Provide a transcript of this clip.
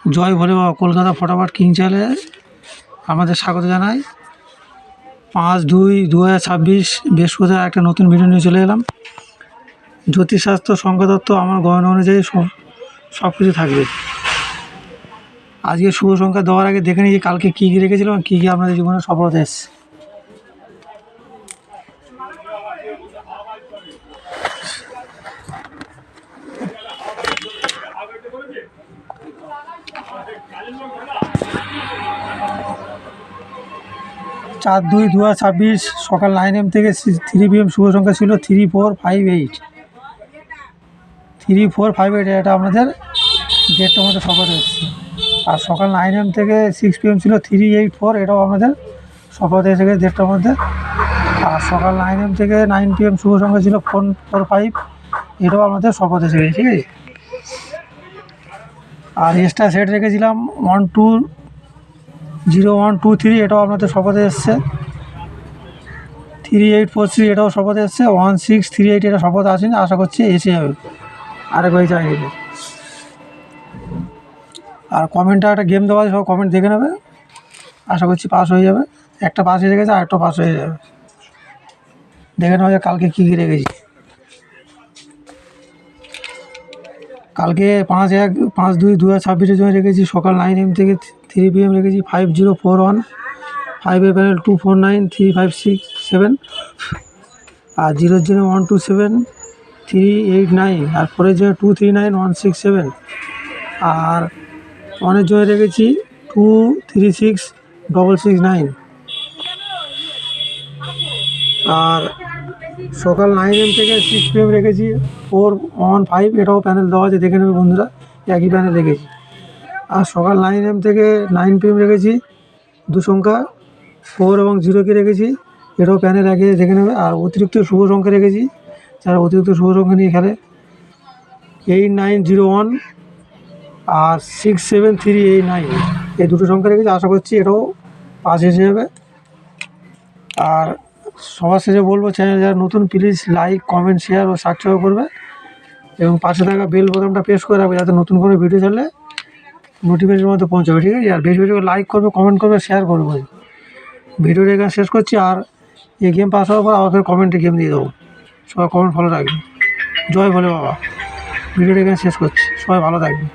জয় ভোলে বাবা। কলকাতা ফটাফট কিং চ্যানেলে আমাদের স্বাগত জানাই। 5/2/2026 বৃহস্পতিবার একটা নতুন ভিডিও নিয়ে চলে এলাম। জ্যোতিষশাস্ত্র, সংখ্যাতত্ত্ব আমার গণনা অনুযায়ী সব কিছু থাকবে। আজকে শুভ সংখ্যা দেওয়ার আগে দেখে নিই কালকে কী কী রেখেছিলাম, কী কী আপনাদের জীবনে সফলতা এসছে। চার 2/2026 সকাল 9 AM থেকে 3 PM শুভ সংখ্যা ছিল 3458। 3458 এটা আপনাদের ডেটটার মধ্যে সফলতা এসেছে। আর সকাল 9 AM থেকে 6 PM ছিল 384, এটাও আপনাদের সফলতা এসে গেছে ডেটটার মধ্যে। আর সকাল 9 AM থেকে 9 PM শুভ সংখ্যা ছিল 445, এটাও আপনাদের সফলতা এসে গেছে। ঠিক আছে। আর এক্সট্রা সেট রেখেছিলাম 120123, এটাও আপনাদের সফলতা এসছে। 3843 এটাও সফলতা এসছে। 1638 এটা সফলতা আসেনি, আশা করছি এসে যাবে। আরেকবার চাই এটা। আর কমেন্টটা একটা গেম দেওয়া আছে, সব কমেন্ট দেখে নেবে, আশা করছি পাস হয়ে যাবে। একটা পাস হয়ে গেছে, আরেকটা পাস হয়ে যাবে। দেখে নেওয়া যায় কালকে কী কী রেখেছি। কালকে 5/1/2026 জন্য রেখেছি সকাল 9 AM থেকে 3 PM রেখেছি 5041, 5 প্যানেল 249 3567, আর 0 জন্য 127 389, আর 4 জন্য 239 167, আর 1 জন্য রেখেছি 236669। আর সকাল 9 AM থেকে 6 PM রেখেছি 415, এটাও প্যানেল দেওয়া আছে, দেখে নেবে বন্ধুরা, একই প্যানেল রেখেছি। আর সকাল 9 AM থেকে 9 PM রেখেছি 2 সংখ্যা 4 এবং 0কে রেখেছি, এটাও প্যানেল আগে দেখে নেবে। আর অতিরিক্ত শুভ সংখ্যা রেখেছি, যারা অতিরিক্ত শুভ সংখ্যা নিয়ে খেলে 8901 আর 67389, এই দুটো সংখ্যা রেখেছি, আশা করছি এটাও পাস এসে যাবে। আর সবার শেষে বলবো, চ্যানেল যারা নতুন প্লিজ লাইক, কমেন্ট, শেয়ার ও সাবস্ক্রাইব করবে এবং পাশে থাকা বেল বোতামটা প্রেস করে রাখবে, যাতে নতুন কোনো ভিডিও ছাড়লে নোটিফিকেশনের মধ্যে পৌঁছাবে। ঠিক আছে। আর বেশি বেশি করে লাইক করবে, কমেন্ট করবে, শেয়ার করবে। ভিডিওটা এখানে শেষ করছি। আর এই গেম পাস হওয়ার পর আবার ফের কমেন্টে গেম দিয়ে দেবো, সবাই কমেন্ট ফলো রাখবে। জয় ভোলে বাবা। ভিডিওটা এখানে শেষ করছি, সবাই ভালো থাকবে।